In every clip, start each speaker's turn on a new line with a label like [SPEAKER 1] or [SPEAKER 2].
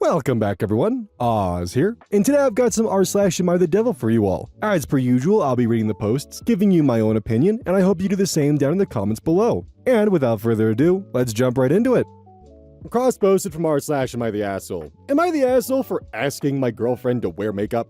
[SPEAKER 1] Welcome back everyone, Oz here, and today I've got some r/am I the devil for you all. As per usual, I'll be reading the posts, giving you my own opinion, and I hope you do the same down in the comments below. And without further ado, let's jump right into it. Cross-posted from r/am I the asshole. Am I the asshole for asking my girlfriend to wear makeup?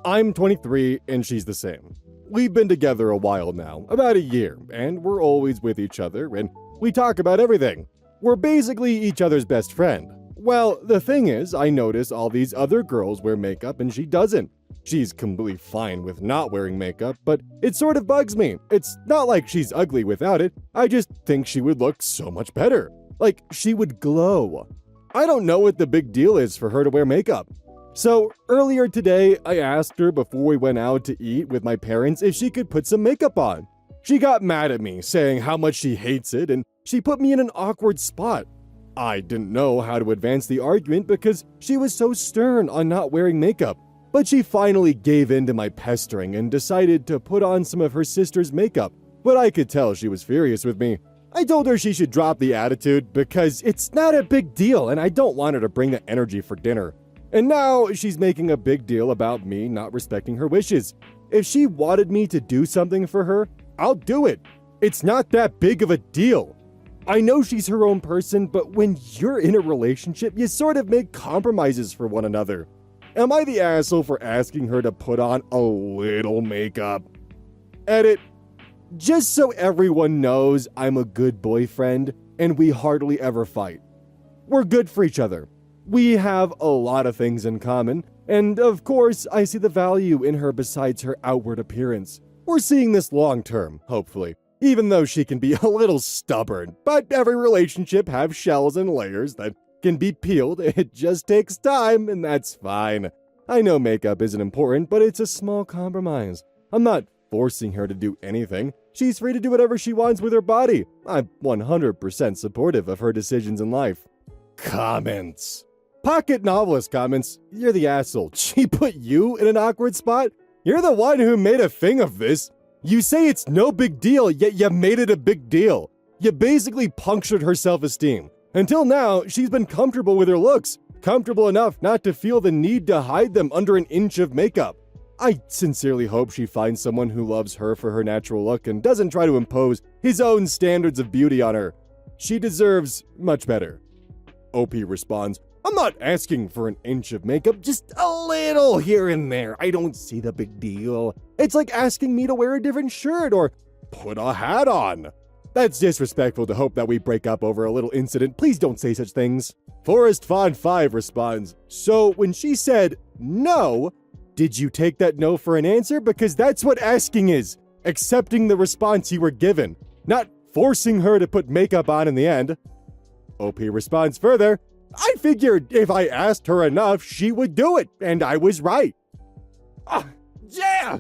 [SPEAKER 1] I'm 23 and she's the same. We've been together a while now, about a year, and we're always with each other, and we talk about everything. We're basically each other's best friend. Well, the thing is, I notice all these other girls wear makeup and she doesn't. She's completely fine with not wearing makeup, but it sort of bugs me. It's not like she's ugly without it, I just think she would look so much better. Like, she would glow. I don't know what the big deal is for her to wear makeup. So, earlier today, I asked her before we went out to eat with my parents if she could put some makeup on. She got mad at me, saying how much she hates it, and she put me in an awkward spot. I didn't know how to advance the argument because she was so stern on not wearing makeup, but she finally gave in to my pestering and decided to put on some of her sister's makeup, but I could tell she was furious with me. I told her she should drop the attitude because it's not a big deal and I don't want her to bring the energy for dinner. And now she's making a big deal about me not respecting her wishes. If she wanted me to do something for her, I'll do it. It's not that big of a deal. I know she's her own person, but when you're in a relationship, you sort of make compromises for one another. Am I the asshole for asking her to put on a little makeup? Edit. Just so everyone knows, I'm a good boyfriend, and we hardly ever fight. We're good for each other. We have a lot of things in common, and of course, I see the value in her besides her outward appearance. We're seeing this long term, hopefully. Even though she can be a little stubborn, but every relationship have shells and layers that can be peeled. It just takes time, and that's fine. I know makeup isn't important, but it's a small compromise. I'm not forcing her to do anything. She's free to do whatever she wants with her body. I'm 100% supportive of her decisions in life. Comments. Pocket Novelist comments, you're the asshole. She put you in an awkward spot? You're the one who made a thing of this. You say it's no big deal, yet you made it a big deal. You basically punctured her self-esteem. Until now, she's been comfortable with her looks, comfortable enough not to feel the need to hide them under an inch of makeup. I sincerely hope she finds someone who loves her for her natural look and doesn't try to impose his own standards of beauty on her. She deserves much better. OP responds, I'm not asking for an inch of makeup, just a little here and there. I don't see the big deal. It's like asking me to wear a different shirt or put a hat on. That's disrespectful to hope that we break up over a little incident. Please don't say such things. Forest Fawn 5 responds, so when she said no, did you take that no for an answer? Because that's what asking is. Accepting the response you were given, not forcing her to put makeup on in the end. OP responds further, I figured if I asked her enough, she would do it, and I was right. Yeah!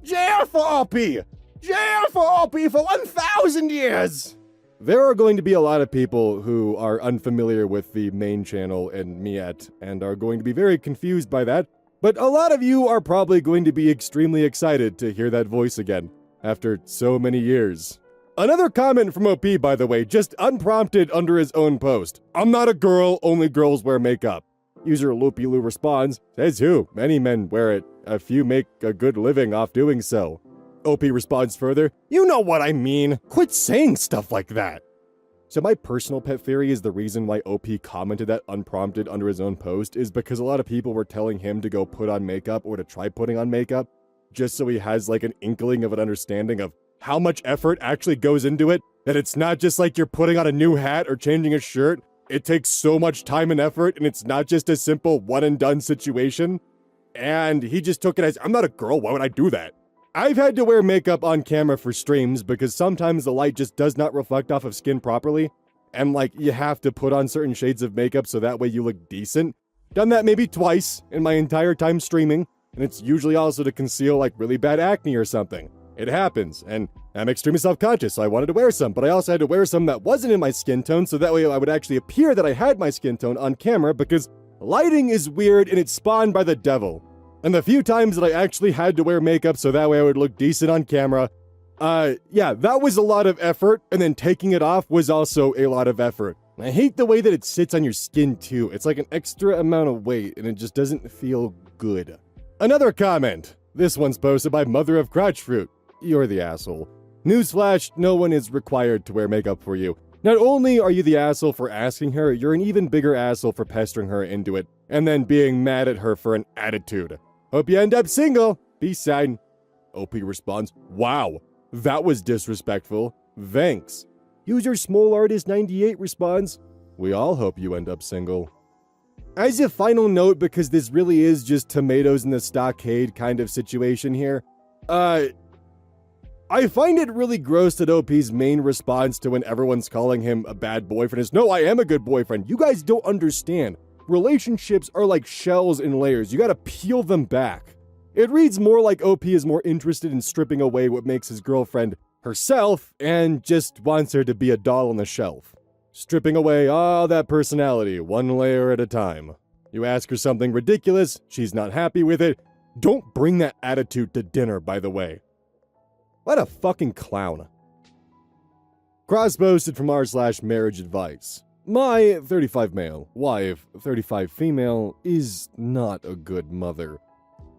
[SPEAKER 1] Jail for OP! Jail for OP for 1,000 years! There are going to be a lot of people who are unfamiliar with the main channel and Miet, and are going to be very confused by that, but a lot of you are probably going to be extremely excited to hear that voice again, after so many years. Another comment from OP, by the way, just unprompted under his own post. I'm not a girl, only girls wear makeup. User Loopy-Loo responds, says who? Many men wear it. A few make a good living off doing so. OP responds further, you know what I mean. Quit saying stuff like that. So my personal pet theory is the reason why OP commented that unprompted under his own post is because a lot of people were telling him to go put on makeup or to try putting on makeup, just so he has like an inkling of an understanding of how much effort actually goes into it, that it's not just like you're putting on a new hat or changing a shirt. It takes so much time and effort, and it's not just a simple one-and-done situation. And he just took it as, I'm not a girl, why would I do that? I've had to wear makeup on camera for streams because sometimes the light just does not reflect off of skin properly, and like, you have to put on certain shades of makeup so that way you look decent. Done that maybe twice in my entire time streaming, and it's usually also to conceal like really bad acne or something. It happens, and I'm extremely self-conscious, so I wanted to wear some, but I also had to wear some that wasn't in my skin tone, so that way I would actually appear that I had my skin tone on camera, because lighting is weird and it's spawned by the devil. And the few times that I actually had to wear makeup so that way I would look decent on camera, yeah, that was a lot of effort, and then taking it off was also a lot of effort. I hate the way that it sits on your skin too. It's like an extra amount of weight and it just doesn't feel good. Another comment. This one's posted by Mother of Crotch Fruit. You're the asshole. Newsflash, no one is required to wear makeup for you. Not only are you the asshole for asking her, you're an even bigger asshole for pestering her into it, and then being mad at her for an attitude. Hope you end up single. Peace sign. OP responds, wow, that was disrespectful. Thanks. User Small Artist 98 responds, we all hope you end up single. As a final note, because this really is just tomatoes in the stockade kind of situation here, I find it really gross that OP's main response to when everyone's calling him a bad boyfriend is, no, I am a good boyfriend. You guys don't understand. Relationships are like shells and layers. You gotta peel them back. It reads more like OP is more interested in stripping away what makes his girlfriend herself and just wants her to be a doll on the shelf. Stripping away all that personality, one layer at a time. You ask her something ridiculous, she's not happy with it. Don't bring that attitude to dinner, by the way. What a fucking clown. Cross-posted from r/marriage advice. My 35 male, wife, 35 female, is not a good mother.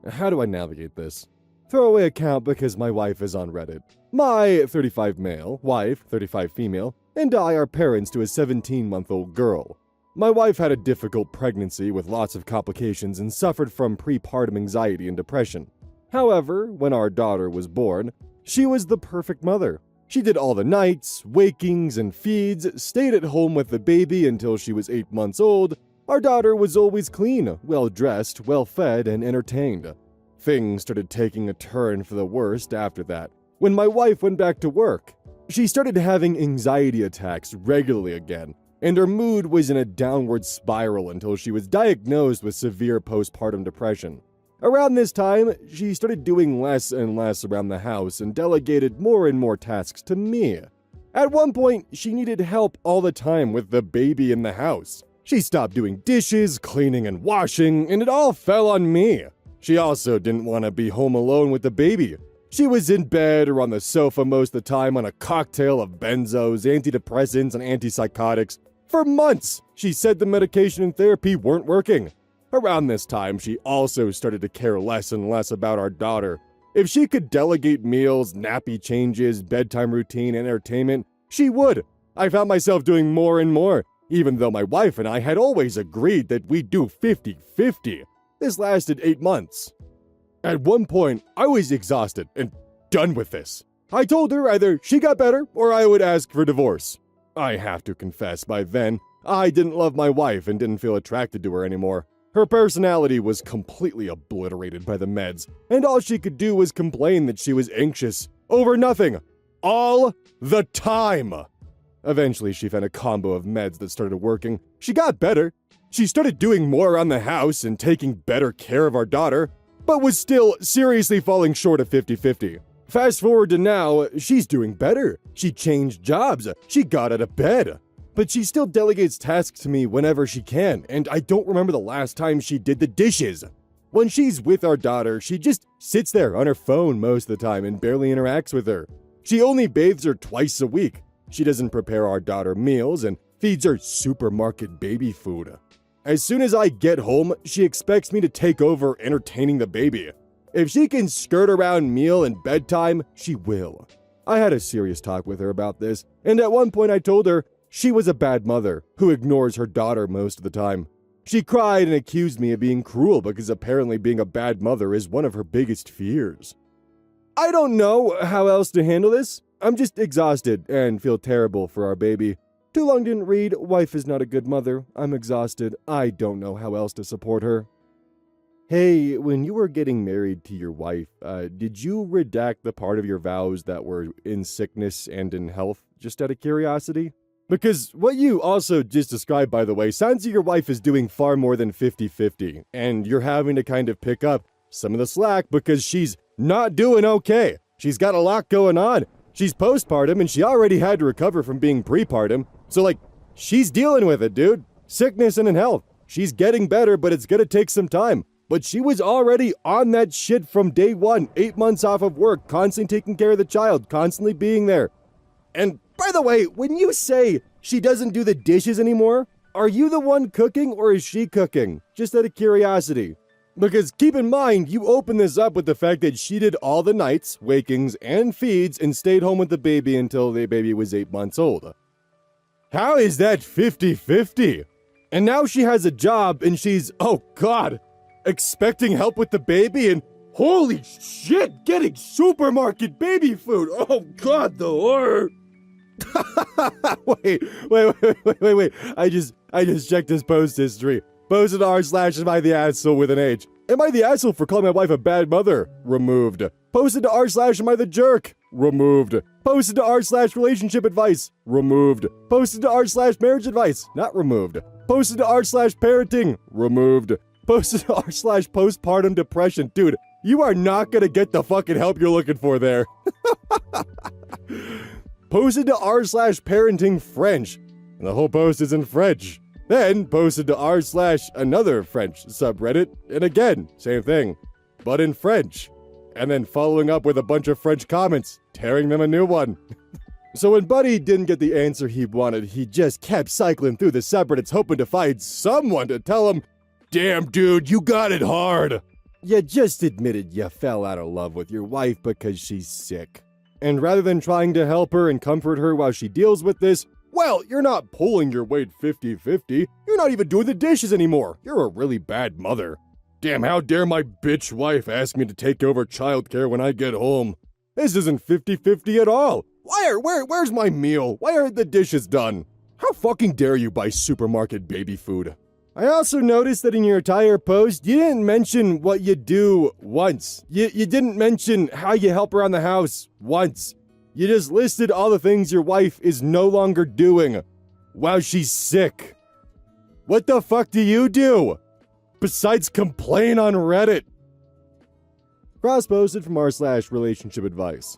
[SPEAKER 1] How do I navigate this? Throwaway account because my wife is on Reddit. My 35 male, wife, 35 female, and I are parents to a 17-month-old girl. My wife had a difficult pregnancy with lots of complications and suffered from prepartum anxiety and depression. However, when our daughter was born, she was the perfect mother. She did all the nights, wakings, and feeds, stayed at home with the baby until she was 8 months old. Our daughter was always clean, well-dressed, well-fed, and entertained. Things started taking a turn for the worst after that, when my wife went back to work. She started having anxiety attacks regularly again, and her mood was in a downward spiral until she was diagnosed with severe postpartum depression. Around this time, she started doing less and less around the house and delegated more and more tasks to me. At one point, she needed help all the time with the baby in the house. She stopped doing dishes, cleaning, and washing, and it all fell on me. She also didn't want to be home alone with the baby. She was in bed or on the sofa most of the time on a cocktail of benzos, antidepressants, and antipsychotics. For months, she said the medication and therapy weren't working. Around this time, she also started to care less and less about our daughter. If she could delegate meals, nappy changes, bedtime routine, and entertainment, she would. I found myself doing more and more, even though my wife and I had always agreed that we'd do 50-50. This lasted 8 months. At one point, I was exhausted and done with this. I told her either she got better or I would ask for divorce. I have to confess, by then, I didn't love my wife and didn't feel attracted to her anymore. Her personality was completely obliterated by the meds, and all she could do was complain that she was anxious over nothing, all the time. Eventually, she found a combo of meds that started working. She got better. She started doing more around the house and taking better care of our daughter, but was still seriously falling short of 50-50. Fast forward to now, she's doing better. She changed jobs. She got out of bed. But she still delegates tasks to me whenever she can, and I don't remember the last time she did the dishes. When she's with our daughter, she just sits there on her phone most of the time and barely interacts with her. She only bathes her twice a week. She doesn't prepare our daughter meals and feeds her supermarket baby food. As soon as I get home, she expects me to take over entertaining the baby. If she can skirt around meal and bedtime, she will. I had a serious talk with her about this, and at one point I told her she was a bad mother who ignores her daughter most of the time. She cried and accused me of being cruel because apparently being a bad mother is one of her biggest fears. I don't know how else to handle this. I'm just exhausted and feel terrible for our baby. Too long didn't read, wife is not a good mother. I'm exhausted. I don't know how else to support her. Hey, when you were getting married to your wife, did you redact the part of your vows that were in sickness and in health, just out of curiosity? Because what you also just described, by the way, sounds like your wife is doing far more than 50-50, and you're having to kind of pick up some of the slack because she's not doing okay. She's got a lot going on. She's postpartum, and she already had to recover from being prepartum, so, she's dealing with it, dude. Sickness and in health. She's getting better, but it's gonna take some time. But she was already on that shit from day one, 8 months off of work, constantly taking care of the child, constantly being there. And By the way, when you say she doesn't do the dishes anymore, are you the one cooking or is she cooking? Just out of curiosity. Because keep in mind, you open this up with the fact that she did all the nights, wakings, and feeds and stayed home with the baby until the baby was 8 months old. How is that 50-50? And now she has a job and she's, oh god, expecting help with the baby and holy shit, getting supermarket baby food. Oh god, the horror. wait. I just checked his post history. Posted r/am-I-the-asshole with an H. Am I the asshole for calling my wife a bad mother? Removed. Posted to r/am-I-the-jerk? Removed. Posted to r/relationship advice? Removed. Posted to r/marriage advice? Not removed. Posted to r/parenting? Removed. Posted to r/postpartum depression. Dude, you are not gonna get the fucking help you're looking for there. Posted to r/parenting French. And the whole post is in French. Then posted to r/another French subreddit, and again, same thing, but in French. And then following up with a bunch of French comments, tearing them a new one. So when Buddy didn't get the answer he wanted, he just kept cycling through the subreddits hoping to find someone to tell him, damn dude, you got it hard. You just admitted you fell out of love with your wife because she's sick. And rather than trying to help her and comfort her while she deals with this, well, you're not pulling your weight 50-50. You're not even doing the dishes anymore. You're a really bad mother. Damn, how dare my bitch wife ask me to take over childcare when I get home? This isn't 50-50 at all. Where's my meal? Why aren't the dishes done? How fucking dare you buy supermarket baby food? I also noticed that in your entire post, you didn't mention what you do once. You didn't mention how you help around the house once. You just listed all the things your wife is no longer doing while she's sick. What the fuck do you do? Besides complain on Reddit. Cross-posted from r/relationship advice.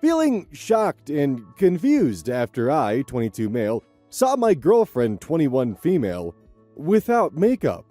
[SPEAKER 1] Feeling shocked and confused after I, 22 male, saw my girlfriend, 21 female, without makeup.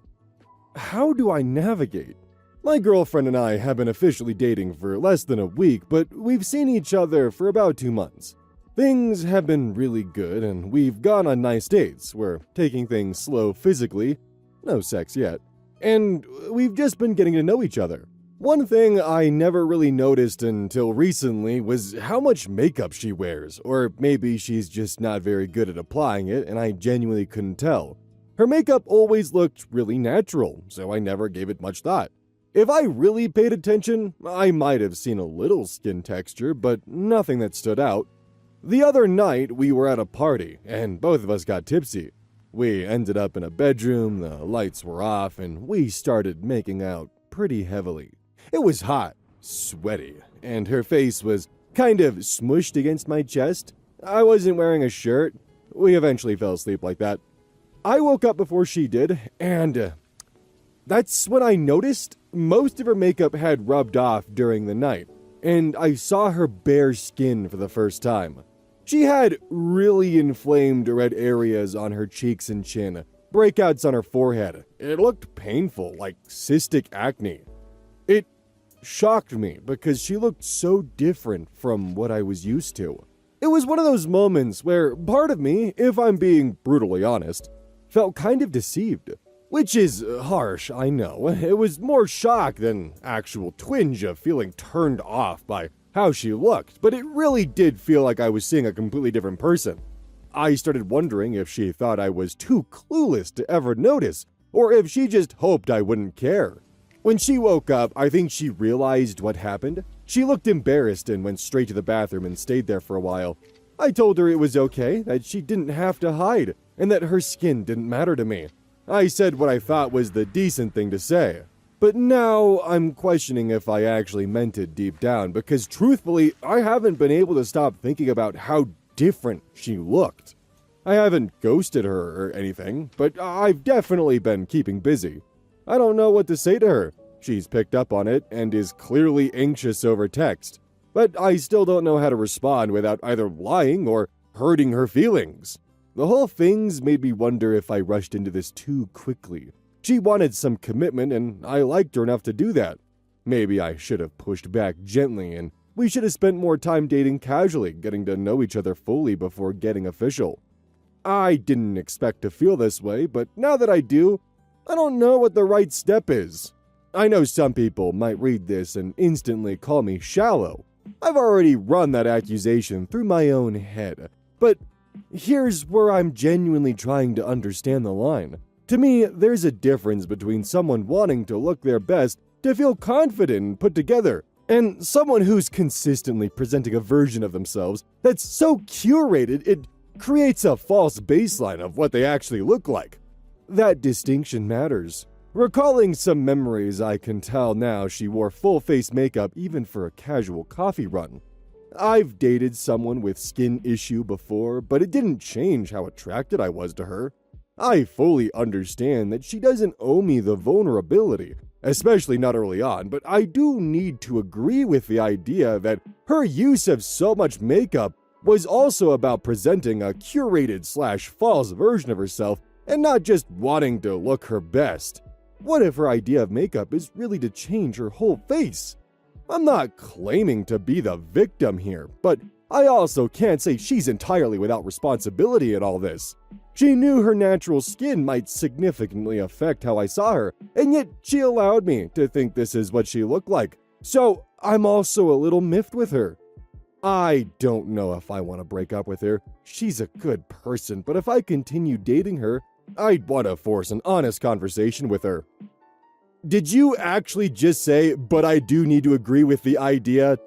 [SPEAKER 1] How do I navigate? My girlfriend and I have been officially dating for less than a week, but we've seen each other for about 2 months. Things have been really good, and we've gone on nice dates. We're taking things slow physically, no sex yet, and we've just been getting to know each other. One thing I never really noticed until recently was how much makeup she wears, or maybe she's just not very good at applying it, and I genuinely couldn't tell. Her makeup always looked really natural, so I never gave it much thought. If I really paid attention, I might have seen a little skin texture, but nothing that stood out. The other night, we were at a party, and both of us got tipsy. We ended up in a bedroom, the lights were off, and we started making out pretty heavily. It was hot, sweaty, and her face was kind of smushed against my chest. I wasn't wearing a shirt. We eventually fell asleep like that. I woke up before she did, and that's when I noticed most of her makeup had rubbed off during the night, and I saw her bare skin for the first time. She had really inflamed red areas on her cheeks and chin, breakouts on her forehead. It looked painful, like cystic acne. It shocked me because she looked so different from what I was used to. It was one of those moments where part of me, if I'm being brutally honest, felt kind of deceived. Which is harsh, I know. It was more shock than actual twinge of feeling turned off by how she looked, but it really did feel like I was seeing a completely different person. I started wondering if she thought I was too clueless to ever notice, or if she just hoped I wouldn't care. When she woke up, I think she realized what happened. She looked embarrassed and went straight to the bathroom and stayed there for a while. I told her it was okay, that she didn't have to hide, and that her skin didn't matter to me. I said what I thought was the decent thing to say. But now I'm questioning if I actually meant it deep down, because truthfully, I haven't been able to stop thinking about how different she looked. I haven't ghosted her or anything, but I've definitely been keeping busy. I don't know what to say to her. She's picked up on it and is clearly anxious over text, but I still don't know how to respond without either lying or hurting her feelings. The whole thing's made me wonder if I rushed into this too quickly. She wanted some commitment, and I liked her enough to do that. Maybe I should have pushed back gently and we should have spent more time dating casually, getting to know each other fully before getting official. I didn't expect to feel this way, but now that I do, I don't know what the right step is. I know some people might read this and instantly call me shallow. I've already run that accusation through my own head, but here's where I'm genuinely trying to understand the line. To me, there's a difference between someone wanting to look their best to feel confident and put together, and someone who's consistently presenting a version of themselves that's so curated it creates a false baseline of what they actually look like. That distinction matters. Recalling some memories, I can tell now she wore full-face makeup even for a casual coffee run. I've dated someone with skin issue before, but it didn't change how attracted I was to her. I fully understand that she doesn't owe me the vulnerability, especially not early on, but I do need to agree with the idea that her use of so much makeup was also about presenting a curated/false version of herself and not just wanting to look her best. What if her idea of makeup is really to change her whole face? I'm not claiming to be the victim here, but I also can't say she's entirely without responsibility in all this. She knew her natural skin might significantly affect how I saw her, and yet she allowed me to think this is what she looked like. So I'm also a little miffed with her. I don't know if I want to break up with her. She's a good person, but if I continue dating her, I'd want to force an honest conversation with her. Did you actually just say, but I do need to agree with the idea, ...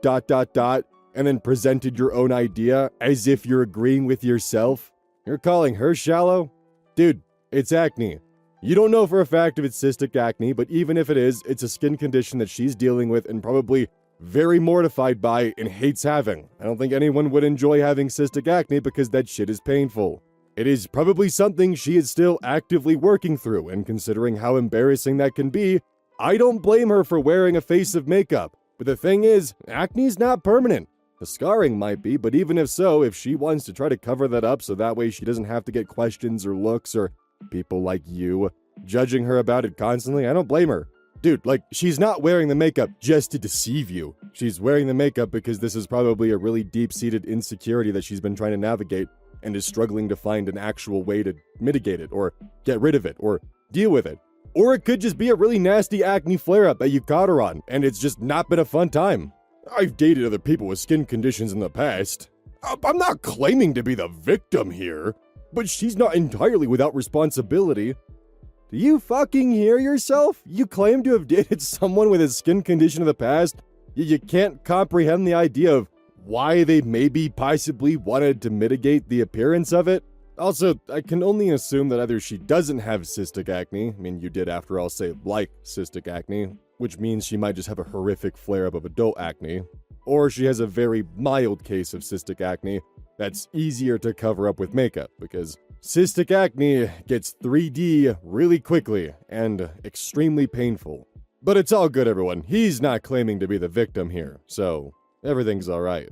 [SPEAKER 1] and then presented your own idea as if you're agreeing with yourself? You're calling her shallow? Dude, it's acne. You don't know for a fact if it's cystic acne, but even if it is, it's a skin condition that she's dealing with and probably very mortified by and hates having. I don't think anyone would enjoy having cystic acne because that shit is painful. It is probably something she is still actively working through, and considering how embarrassing that can be, I don't blame her for wearing a face of makeup. But the thing is, acne's not permanent. The scarring might be, but even if so, if she wants to try to cover that up so that way she doesn't have to get questions or looks or people like you judging her about it constantly, I don't blame her. Dude, like, she's not wearing the makeup just to deceive you. She's wearing the makeup because this is probably a really deep-seated insecurity that she's been trying to navigate and is struggling to find an actual way to mitigate it or get rid of it or deal with it. Or it could just be a really nasty acne flare-up that you caught her on, and it's just not been a fun time. I've dated other people with skin conditions in the past. I'm not claiming to be the victim here, but she's not entirely without responsibility. Do you fucking hear yourself? You claim to have dated someone with a skin condition in the past, yet you can't comprehend the idea of why they maybe possibly wanted to mitigate the appearance of it? Also, I can only assume that either she doesn't have cystic acne, I mean, you did after all say like cystic acne, which means she might just have a horrific flare-up of adult acne, or she has a very mild case of cystic acne that's easier to cover up with makeup, because cystic acne gets 3D really quickly and extremely painful. But it's all good, everyone. He's not claiming to be the victim here, so everything's alright.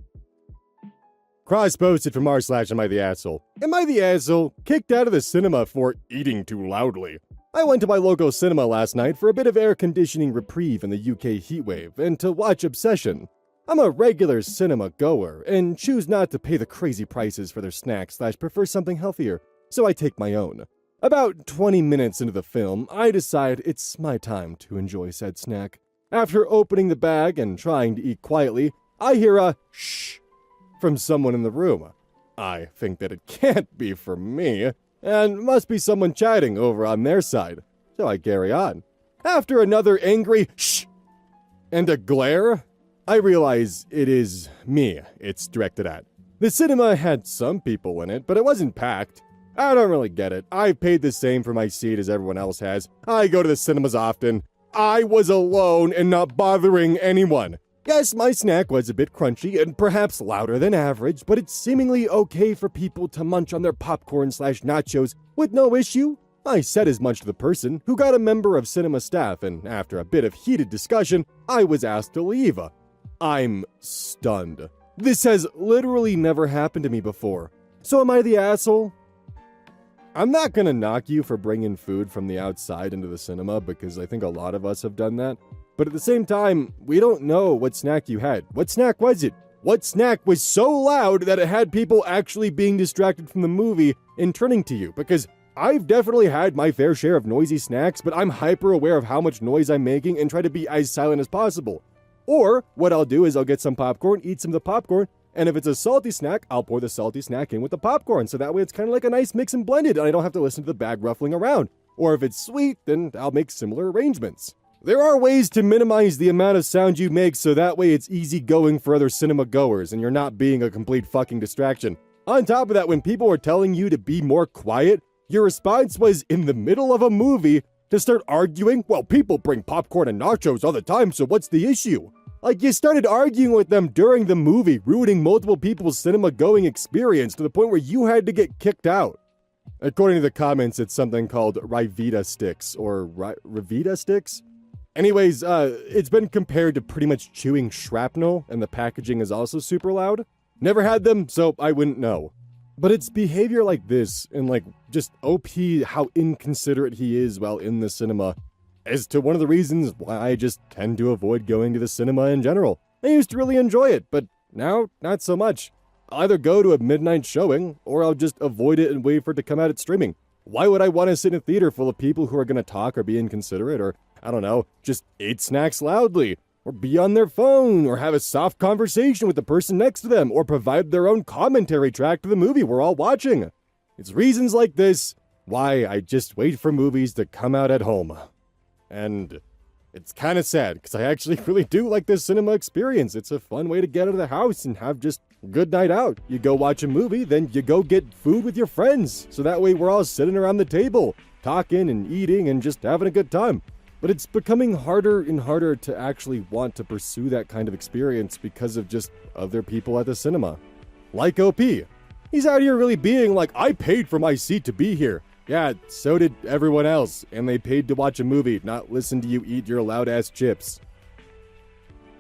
[SPEAKER 1] Cross posted from r/Am-I-the-Asshole. Am I the asshole? Kicked out of the cinema for eating too loudly. I went to my local cinema last night for a bit of air conditioning reprieve in the UK heatwave and to watch Obsession. I'm a regular cinema goer and choose not to pay the crazy prices for their snacks/prefer something healthier, so I take my own. About 20 minutes into the film, I decide it's my time to enjoy said snack. After opening the bag and trying to eat quietly, I hear a shh from someone in the room. I think that it can't be for me, and must be someone chatting over on their side, so I carry on. After another angry shh and a glare, I realize it is me it's directed at. The cinema had some people in it, but it wasn't packed. I don't really get it. I paid the same for my seat as everyone else has. I go to the cinemas often. I was alone and not bothering anyone. Yes, my snack was a bit crunchy and perhaps louder than average, but it's seemingly okay for people to munch on their popcorn/nachos with no issue. I said as much to the person, who got a member of cinema staff, and after a bit of heated discussion, I was asked to leave. I'm stunned. This has literally never happened to me before. So am I the asshole? I'm not gonna knock you for bringing food from the outside into the cinema because I think a lot of us have done that. But at the same time, we don't know what snack you had. What snack was it? What snack was so loud that it had people actually being distracted from the movie and turning to you? Because I've definitely had my fair share of noisy snacks, but I'm hyper aware of how much noise I'm making and try to be as silent as possible. Or what I'll do is I'll get some popcorn, eat some of the popcorn, and if it's a salty snack, I'll pour the salty snack in with the popcorn. So that way it's kind of like a nice mix and blended, and I don't have to listen to the bag ruffling around. Or if it's sweet, then I'll make similar arrangements. There are ways to minimize the amount of sound you make so that way it's easy going for other cinema goers and you're not being a complete fucking distraction. On top of that, when people were telling you to be more quiet, your response was in the middle of a movie to start arguing, well, people bring popcorn and nachos all the time, so what's the issue? Like, you started arguing with them during the movie, ruining multiple people's cinema-going experience to the point where you had to get kicked out. According to the comments, it's something called Rivita sticks, or Rivita sticks? Anyways, it's been compared to pretty much chewing shrapnel, and the packaging is also super loud. Never had them, so I wouldn't know. But it's behavior like this, and like, just OP how inconsiderate he is while in the cinema, as to one of the reasons why I just tend to avoid going to the cinema in general. I used to really enjoy it, but now, not so much. I'll either go to a midnight showing, or I'll just avoid it and wait for it to come out at streaming. Why would I want to sit in a theater full of people who are going to talk or be inconsiderate, or, I don't know, just eat snacks loudly, or be on their phone, or have a soft conversation with the person next to them, or provide their own commentary track to the movie we're all watching? It's reasons like this why I just wait for movies to come out at home. And it's kind of sad, because I actually really do like this cinema experience. It's a fun way to get out of the house and have just a good night out. You go watch a movie, then you go get food with your friends, so that way we're all sitting around the table, talking and eating and just having a good time. But it's becoming harder and harder to actually want to pursue that kind of experience because of just other people at the cinema. Like OP. He's out here really being like, I paid for my seat to be here. Yeah, so did everyone else, and they paid to watch a movie, not listen to you eat your loud-ass chips.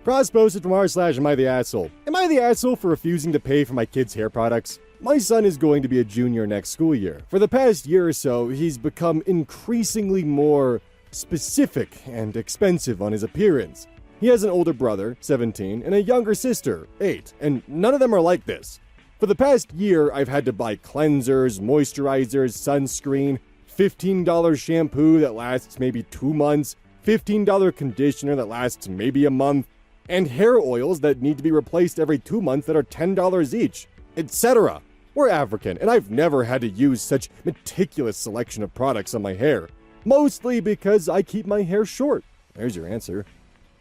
[SPEAKER 1] Cross-posted from r/am I the asshole. Am I the asshole for refusing to pay for my kids' hair products? My son is going to be a junior next school year. For the past year or so, he's become increasingly more specific and expensive on his appearance. He has an older brother, 17, and a younger sister, 8, and none of them are like this. For the past year, I've had to buy cleansers, moisturizers, sunscreen, $15 shampoo that lasts maybe 2 months, $15 conditioner that lasts maybe a month, and hair oils that need to be replaced every 2 months that are $10 each, etc. We're African, and I've never had to use such meticulous selection of products on my hair. Mostly because I keep my hair short. There's your answer.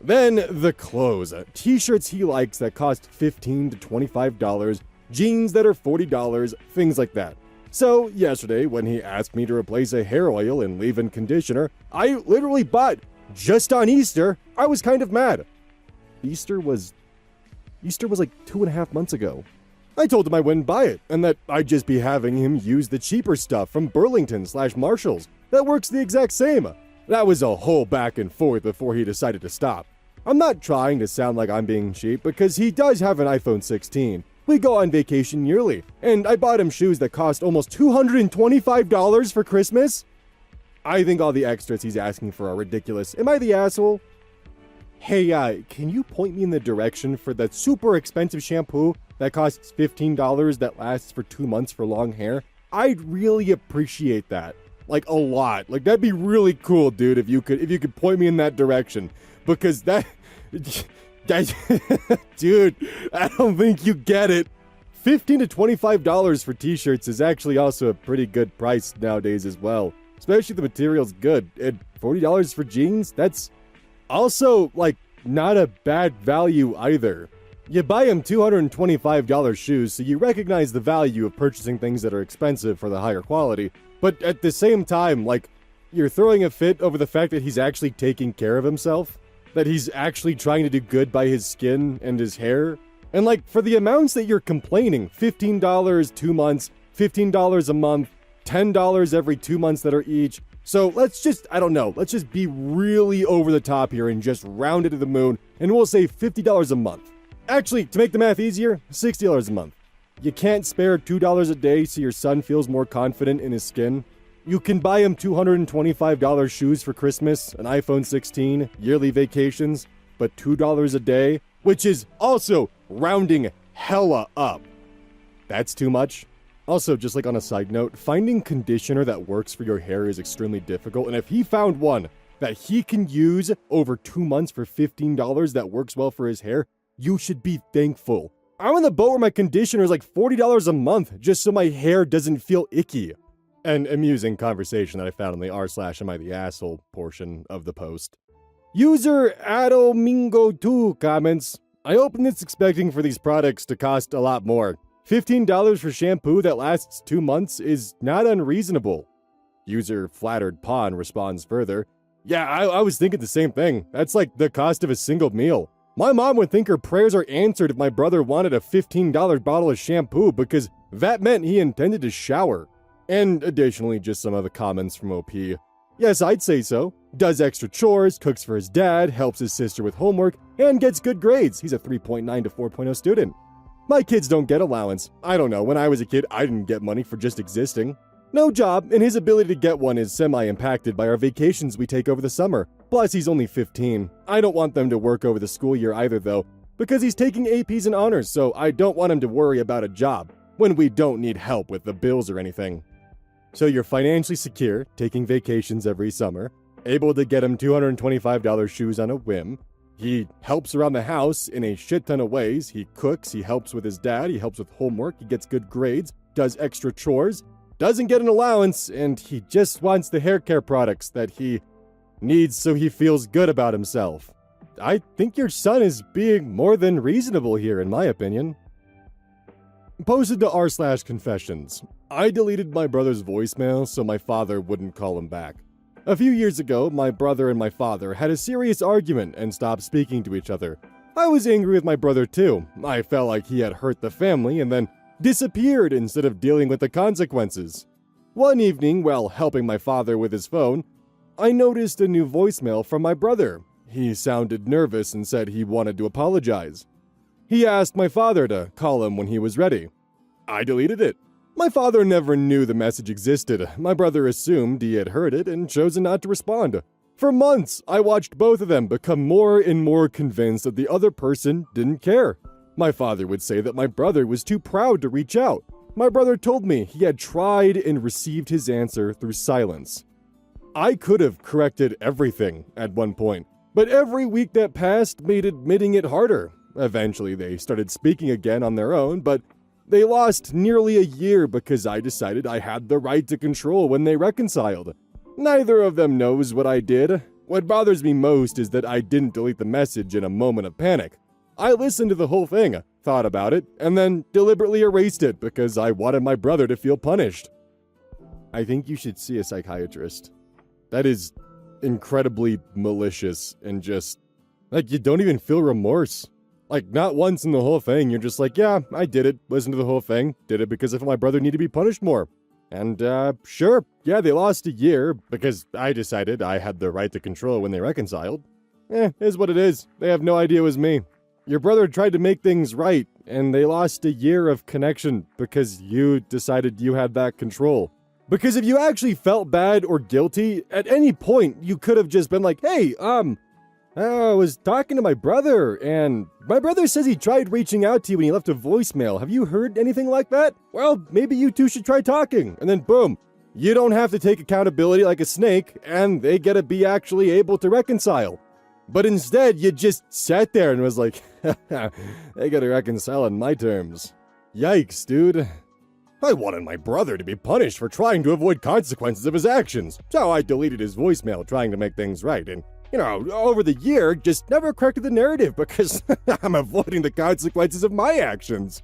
[SPEAKER 1] Then the clothes. T-shirts he likes that cost $15 to $25, jeans that are $40, things like that. So yesterday, when he asked me to replace a hair oil and leave-in conditioner, I literally bought, just on Easter. I was kind of mad. Easter was like 2.5 months ago. I told him I wouldn't buy it, and that I'd just be having him use the cheaper stuff from Burlington/Marshalls. That works the exact same. That was a whole back and forth before he decided to stop. I'm not trying to sound like I'm being cheap, because he does have an iPhone 16. We go on vacation yearly, and I bought him shoes that cost almost $225 for Christmas. I think all the extras he's asking for are ridiculous. Am I the asshole? Hey, can you point me in the direction for that super expensive shampoo that costs $15 that lasts for 2 months for long hair? I'd really appreciate that. Like, a lot. Like, that'd be really cool, dude, if you could point me in that direction. Because that dude, I don't think you get it. $15 to $25 for t-shirts is actually also a pretty good price nowadays as well. Especially if the material's good. And $40 for jeans? That's also, like, not a bad value either. You buy him $225 shoes, so you recognize the value of purchasing things that are expensive for the higher quality. But at the same time, like, you're throwing a fit over the fact that he's actually taking care of himself. That he's actually trying to do good by his skin and his hair. And like, for the amounts that you're complaining, $15 2 months, $15 a month, $10 every 2 months that are each. So let's just, I don't know, let's just be really over the top here and just round it to the moon, and we'll say $50 a month. Actually, to make the math easier, $60 a month. You can't spare $2 a day so your son feels more confident in his skin? You can buy him $225 shoes for Christmas, an iPhone 16, yearly vacations, but $2 a day, which is also rounding hella up. That's too much. Also, just like on a side note, finding conditioner that works for your hair is extremely difficult, and if he found one that he can use over 2 months for $15 that works well for his hair, you should be thankful. I'm in the boat where my conditioner is like $40 a month just so my hair doesn't feel icky. An amusing conversation that I found in the r/am-I-the-asshole portion of the post. User Adomingo2 comments, I opened this expecting for these products to cost a lot more. $15 for shampoo that lasts 2 months is not unreasonable. User Flattered Pawn responds further, yeah, I was thinking the same thing. That's like the cost of a single meal. My mom would think her prayers are answered if my brother wanted a $15 bottle of shampoo because that meant he intended to shower. And additionally, just some of the comments from OP. Yes, I'd say so. Does extra chores, cooks for his dad, helps his sister with homework, and gets good grades. He's a 3.9 to 4.0 student. My kids don't get allowance. I don't know, when I was a kid, I didn't get money for just existing. No job, and his ability to get one is semi-impacted by our vacations we take over the summer. Plus, he's only 15. I don't want them to work over the school year either, though, because he's taking APs and honors, so I don't want him to worry about a job when we don't need help with the bills or anything. So you're financially secure, taking vacations every summer, able to get him $225 shoes on a whim. He helps around the house in a shit ton of ways. He cooks, he helps with his dad, he helps with homework, he gets good grades, does extra chores, doesn't get an allowance, and he just wants the hair care products that he needs so he feels good about himself. I think your son is being more than reasonable here, in my opinion. Posted to r/confessions. I deleted my brother's voicemail so my father wouldn't call him back. A few years ago, my brother and my father had a serious argument and stopped speaking to each other. I was angry with my brother too. I felt like he had hurt the family and then disappeared instead of dealing with the consequences. One evening, while helping my father with his phone, I noticed a new voicemail from my brother. He sounded nervous and said he wanted to apologize. He asked my father to call him when he was ready. I deleted it. My father never knew the message existed. My brother assumed he had heard it and chosen not to respond. For months, I watched both of them become more and more convinced that the other person didn't care. My father would say that my brother was too proud to reach out. My brother told me he had tried and received his answer through silence. I could have corrected everything at one point, but every week that passed made admitting it harder. Eventually, they started speaking again on their own, but they lost nearly a year because I decided I had the right to control when they reconciled. Neither of them knows what I did. What bothers me most is that I didn't delete the message in a moment of panic. I listened to the whole thing, thought about it, and then deliberately erased it because I wanted my brother to feel punished. I think you should see a psychiatrist. That is incredibly malicious and just, like, you don't even feel remorse. Like, not once in the whole thing, you're just like, yeah, I did it, listened to the whole thing, did it because I felt my brother needed to be punished more. And, sure, yeah, they lost a year because I decided I had the right to control when they reconciled. Is what it is. They have no idea it was me. Your brother tried to make things right, and they lost a year of connection because you decided you had that control. Because if you actually felt bad or guilty, at any point, you could have just been like, hey, I was talking to my brother, and my brother says he tried reaching out to you when he left a voicemail. Have you heard anything like that? Well, maybe you two should try talking. And then boom, you don't have to take accountability like a snake, and they get to be actually able to reconcile. But instead, you just sat there and was like, they gotta reconcile on my terms. Yikes, dude. I wanted my brother to be punished for trying to avoid consequences of his actions, so I deleted his voicemail trying to make things right, and over the year, just never corrected the narrative because I'm avoiding the consequences of my actions.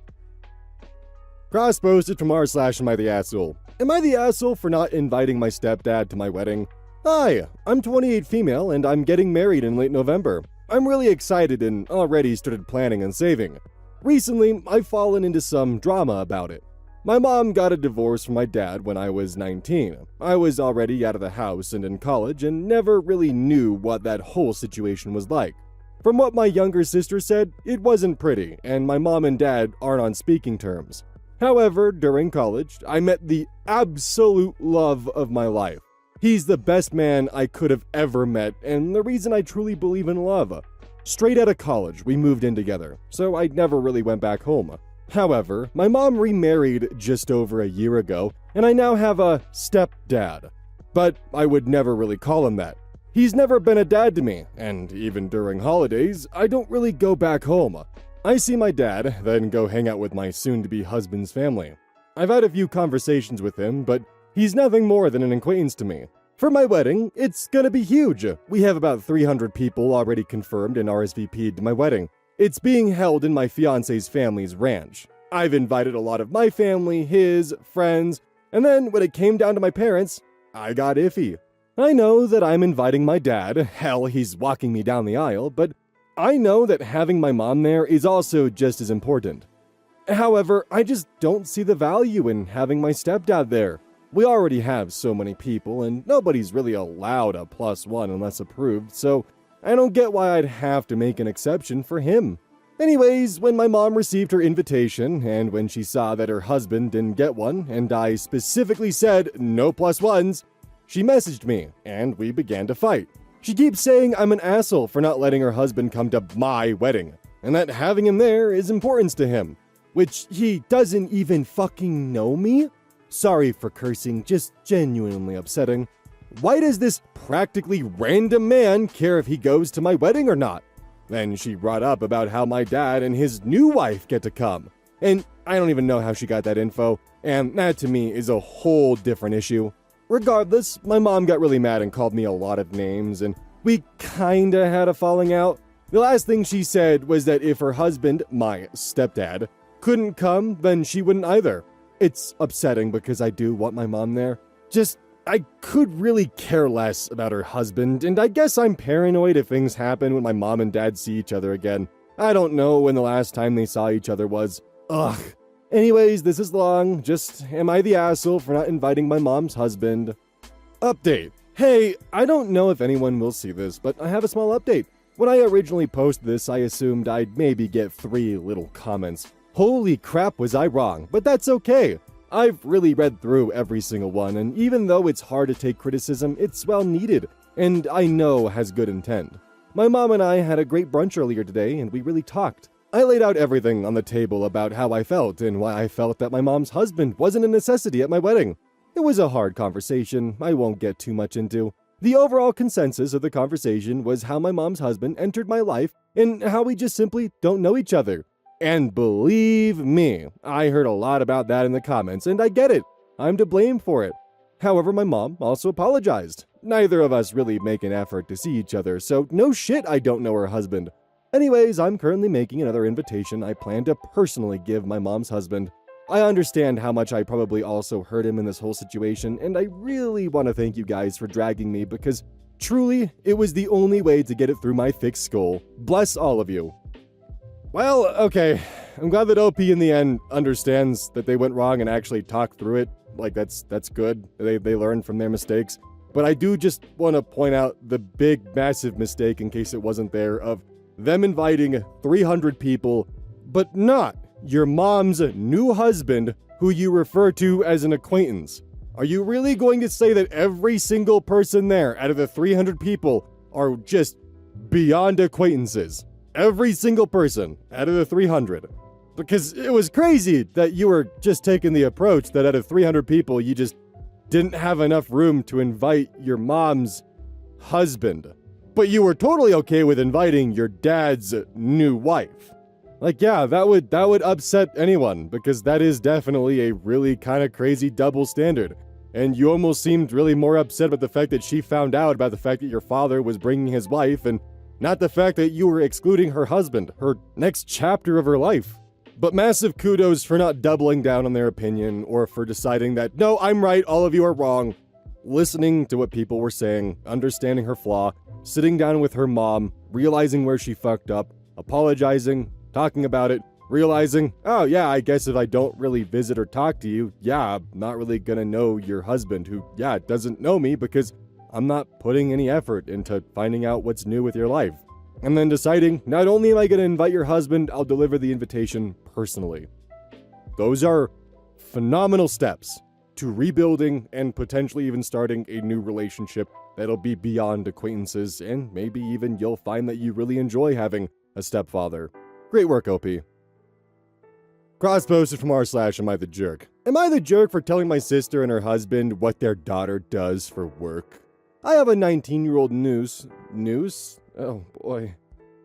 [SPEAKER 1] Cross-posted from r/am-I-the-asshole. Am I the asshole for not inviting my stepdad to my wedding? Hi, I'm 28 female and I'm getting married in late November. I'm really excited and already started planning and saving. Recently, I've fallen into some drama about it. My mom got a divorce from my dad when I was 19. I was already out of the house and in college and never really knew what that whole situation was like. From what my younger sister said, it wasn't pretty, and my mom and dad aren't on speaking terms. However, during college, I met the absolute love of my life. He's the best man I could have ever met, and the reason I truly believe in love. Straight out of college, we moved in together, so I never really went back home. However, my mom remarried just over a year ago, and I now have a stepdad. But I would never really call him that. He's never been a dad to me, and even during holidays, I don't really go back home. I see my dad, then go hang out with my soon-to-be husband's family. I've had a few conversations with him, but he's nothing more than an acquaintance to me. For my wedding, it's gonna be huge. We have about 300 people already confirmed and RSVP'd to my wedding. It's being held in my fiance's family's ranch. I've invited a lot of my family, his, friends, and then when it came down to my parents, I got iffy. I know that I'm inviting my dad, hell, he's walking me down the aisle, but I know that having my mom there is also just as important. However, I just don't see the value in having my stepdad there. We already have so many people, and nobody's really allowed a +1 unless approved, so I don't get why I'd have to make an exception for him. Anyways, when my mom received her invitation, and when she saw that her husband didn't get one, and I specifically said no +1s, she messaged me, and we began to fight. She keeps saying I'm an asshole for not letting her husband come to my wedding, and that having him there is importance to him, which he doesn't even fucking know me? Sorry for cursing, just genuinely upsetting. Why does this practically random man care if he goes to my wedding or not? Then she brought up about how my dad and his new wife get to come. And I don't even know how she got that info, and that to me is a whole different issue. Regardless, my mom got really mad and called me a lot of names, and we kinda had a falling out. The last thing she said was that if her husband, my stepdad, couldn't come, then she wouldn't either. It's upsetting because I do want my mom there. I could really care less about her husband, and I guess I'm paranoid if things happen when my mom and dad see each other again. I don't know when the last time they saw each other was. Ugh. Anyways, this is long. Am I the asshole for not inviting my mom's husband? Update. Hey, I don't know if anyone will see this, but I have a small update. When I originally posted this, I assumed I'd maybe get 3 little comments. Holy crap, was I wrong, but that's okay. I've really read through every single one, and even though it's hard to take criticism, it's well needed, and I know has good intent. My mom and I had a great brunch earlier today, and we really talked. I laid out everything on the table about how I felt and why I felt that my mom's husband wasn't a necessity at my wedding. It was a hard conversation I won't get too much into. The overall consensus of the conversation was how my mom's husband entered my life and how we just simply don't know each other. And believe me, I heard a lot about that in the comments, and I get it. I'm to blame for it. However, my mom also apologized. Neither of us really make an effort to see each other, so no shit I don't know her husband. Anyways, I'm currently making another invitation I plan to personally give my mom's husband. I understand how much I probably also hurt him in this whole situation, and I really want to thank you guys for dragging me because truly, it was the only way to get it through my thick skull. Bless all of you. Well, okay, I'm glad that OP in the end understands that they went wrong and actually talked through it. Like, that's good. They learned from their mistakes. But I do just want to point out the big, massive mistake, in case it wasn't there, of them inviting 300 people, but not your mom's new husband, who you refer to as an acquaintance. Are you really going to say that every single person there out of the 300 people are just beyond acquaintances? Every single person out of the 300. Because it was crazy that you were just taking the approach that out of 300 people, you just didn't have enough room to invite your mom's husband. But you were totally okay with inviting your dad's new wife. Like, yeah, that would upset anyone, because that is definitely a really kind of crazy double standard. And you almost seemed really more upset about the fact that she found out about the fact that your father was bringing his wife, and not the fact that you were excluding her husband, her next chapter of her life. But massive kudos for not doubling down on their opinion, or for deciding that, no, I'm right, all of you are wrong. Listening to what people were saying, understanding her flaw, sitting down with her mom, realizing where she fucked up, apologizing, talking about it, realizing, oh yeah, I guess if I don't really visit or talk to you, yeah, I'm not really gonna know your husband, who, yeah, doesn't know me because I'm not putting any effort into finding out what's new with your life. And then deciding, not only am I going to invite your husband, I'll deliver the invitation personally. Those are phenomenal steps to rebuilding and potentially even starting a new relationship that'll be beyond acquaintances, and maybe even you'll find that you really enjoy having a stepfather. Great work, OP. Cross-posted from r/amithejerk. Am I the jerk for telling my sister and her husband what their daughter does for work? I have a 19-year-old niece. Oh boy.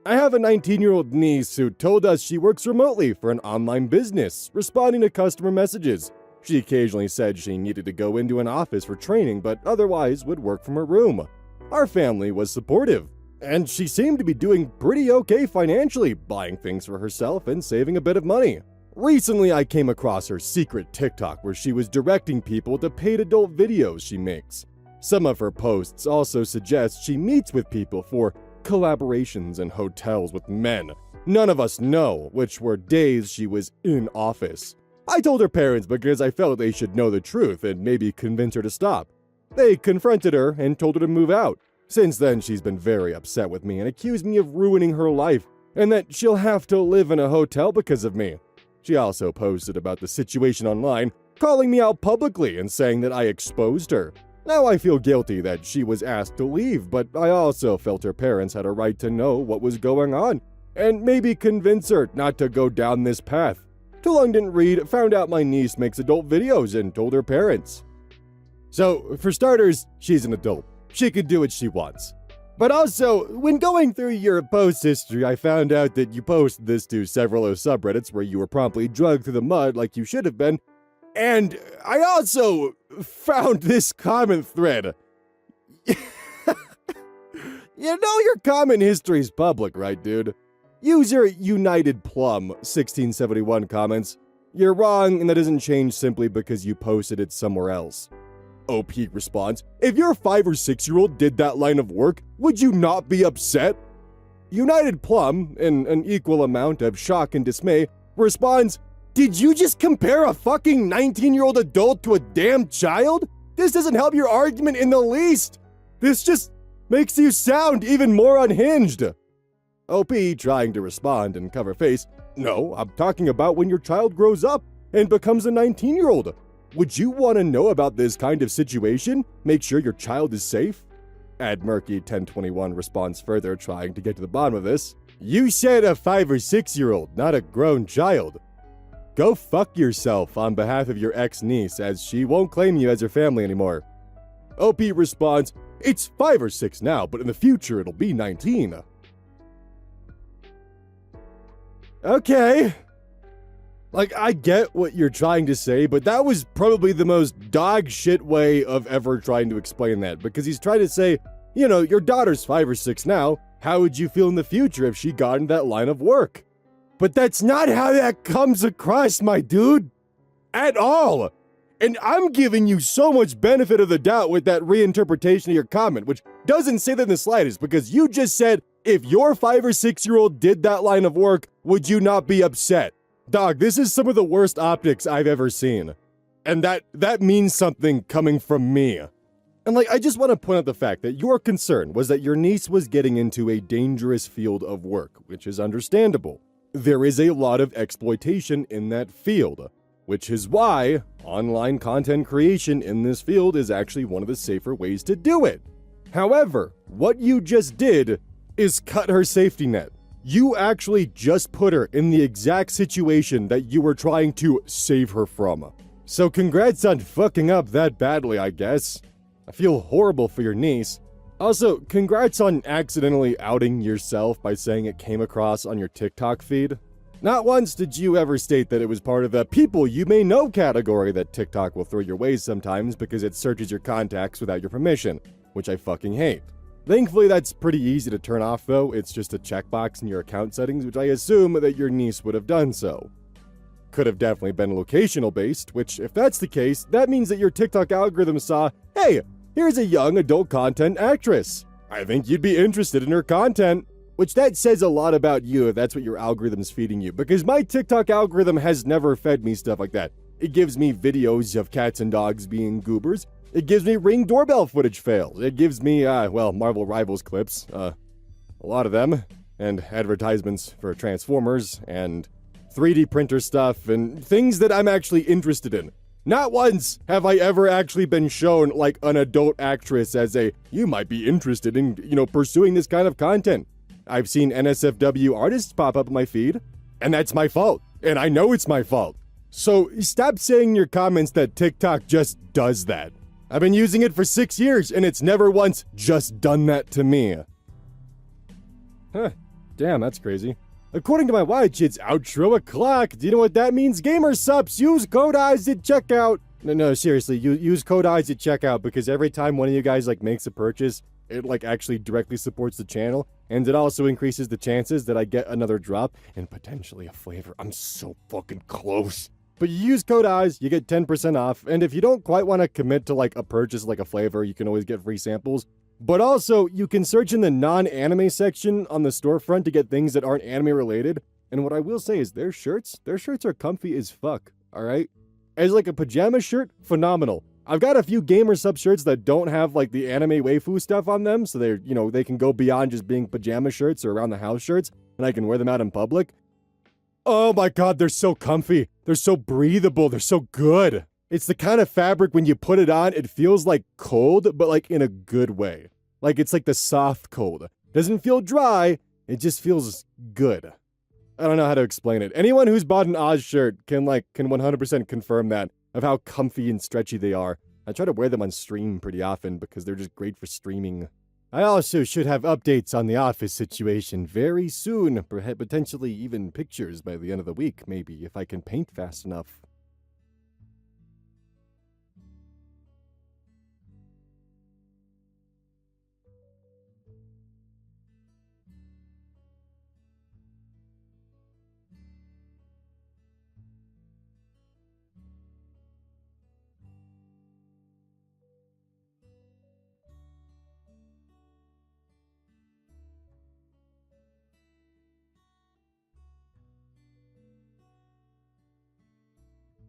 [SPEAKER 1] I have a 19-year-old niece who told us she works remotely for an online business, responding to customer messages. She occasionally said she needed to go into an office for training, but otherwise would work from her room. Our family was supportive, and she seemed to be doing pretty okay financially, buying things for herself and saving a bit of money. Recently, I came across her secret TikTok where she was directing people to paid adult videos she makes. Some of her posts also suggest she meets with people for collaborations in hotels with men none of us know, which were days she was in office. I told her parents because I felt they should know the truth and maybe convince her to stop. They confronted her and told her to move out. Since then, she's been very upset with me and accused me of ruining her life, and that she'll have to live in a hotel because of me. She also posted about the situation online, calling me out publicly and saying that I exposed her. Now I feel guilty that she was asked to leave, but I also felt her parents had a right to know what was going on, and maybe convince her not to go down this path. Too Long Didn't Read found out my niece makes adult videos and told her parents. So, for starters, she's an adult. She can do what she wants. But also, when going through your post history, I found out that you posted this to several subreddits where you were promptly dragged through the mud like you should have been. And I also found this comment thread. You know your comment history's public, right, dude? User United Plum 1671 comments, "You're wrong, and that doesn't change simply because you posted it somewhere else." OP responds, "If your 5 or 6-year-old did that line of work, would you not be upset?" United Plum, in an equal amount of shock and dismay, responds, "Did you just compare a fucking 19-year-old adult to a damn child? This doesn't help your argument in the least. This just makes you sound even more unhinged." OP trying to respond and cover face, "No, I'm talking about when your child grows up and becomes a 19-year-old. Would you want to know about this kind of situation? Make sure your child is safe?" AdMurky1021 responds further, trying to get to the bottom of this. "You said a 5 or 6-year-old, not a grown child. Go fuck yourself on behalf of your ex-niece, as she won't claim you as her family anymore." OP responds, "It's 5 or 6 now, but in the future it'll be 19. Okay. Like, I get what you're trying to say, but that was probably the most dog shit way of ever trying to explain that, because he's trying to say, you know, your daughter's 5 or 6 now, how would you feel in the future if she got into that line of work? But that's not how that comes across, my dude. At all. And I'm giving you so much benefit of the doubt with that reinterpretation of your comment, which doesn't say that in the slightest, because you just said, if your 5 or 6-year-old did that line of work, would you not be upset? Dog, this is some of the worst optics I've ever seen. And that means something coming from me. And like, I just want to point out the fact that your concern was that your niece was getting into a dangerous field of work, which is understandable. There is a lot of exploitation in that field, which is why online content creation in this field is actually one of the safer ways to do it. However, what you just did is cut her safety net. You actually just put her in the exact situation that you were trying to save her from. So congrats on fucking up that badly, I guess. I feel horrible for your niece. Also, congrats on accidentally outing yourself by saying it came across on your TikTok feed. Not once did you ever state that it was part of the people you may know category that TikTok will throw your way sometimes because it searches your contacts without your permission, which I fucking hate. Thankfully, that's pretty easy to turn off though. It's just a checkbox in your account settings, which I assume that your niece would have done so. Could have definitely been locational based, which if that's the case, that means that your TikTok algorithm saw, hey, here's a young adult content actress. I think you'd be interested in her content. Which that says a lot about you if that's what your algorithm's feeding you, because my TikTok algorithm has never fed me stuff like that. It gives me videos of cats and dogs being goobers. It gives me Ring doorbell footage fails. It gives me, Marvel Rivals clips, a lot of them, and advertisements for Transformers, and 3D printer stuff and things that I'm actually interested in. Not once have I ever actually been shown like an adult actress as you might be interested in, pursuing this kind of content. I've seen NSFW artists pop up in my feed, and that's my fault. And I know it's my fault. So stop saying in your comments that TikTok just does that. I've been using it for 6 years, and it's never once just done that to me. Huh. Damn, that's crazy. According to my watch, it's outro o'clock. Do you know what that means? Gamer subs, use code EYES at checkout. No, seriously, use code EYES at checkout, because every time one of you guys makes a purchase, it actually directly supports the channel, and it also increases the chances that I get another drop and potentially a flavor. I'm so fucking close. But you use code EYES, you get 10% off, and if you don't quite want to commit to a purchase a flavor, you can always get free samples. But also, you can search in the non-anime section on the storefront to get things that aren't anime related. And what I will say is their shirts are comfy as fuck, alright? As a pajama shirt, phenomenal. I've got a few gamer sub shirts that don't have the anime waifu stuff on them, so they're, they can go beyond just being pajama shirts or around the house shirts, and I can wear them out in public. Oh my god, they're so comfy. They're so breathable. They're so good. It's the kind of fabric when you put it on, it feels cold, but in a good way. It's the soft cold. Doesn't feel dry, it just feels good. I don't know how to explain it. Anyone who's bought an Oz shirt can 100% confirm that, of how comfy and stretchy they are. I try to wear them on stream pretty often because they're just great for streaming. I also should have updates on the office situation very soon, potentially even pictures by the end of the week, maybe, if I can paint fast enough.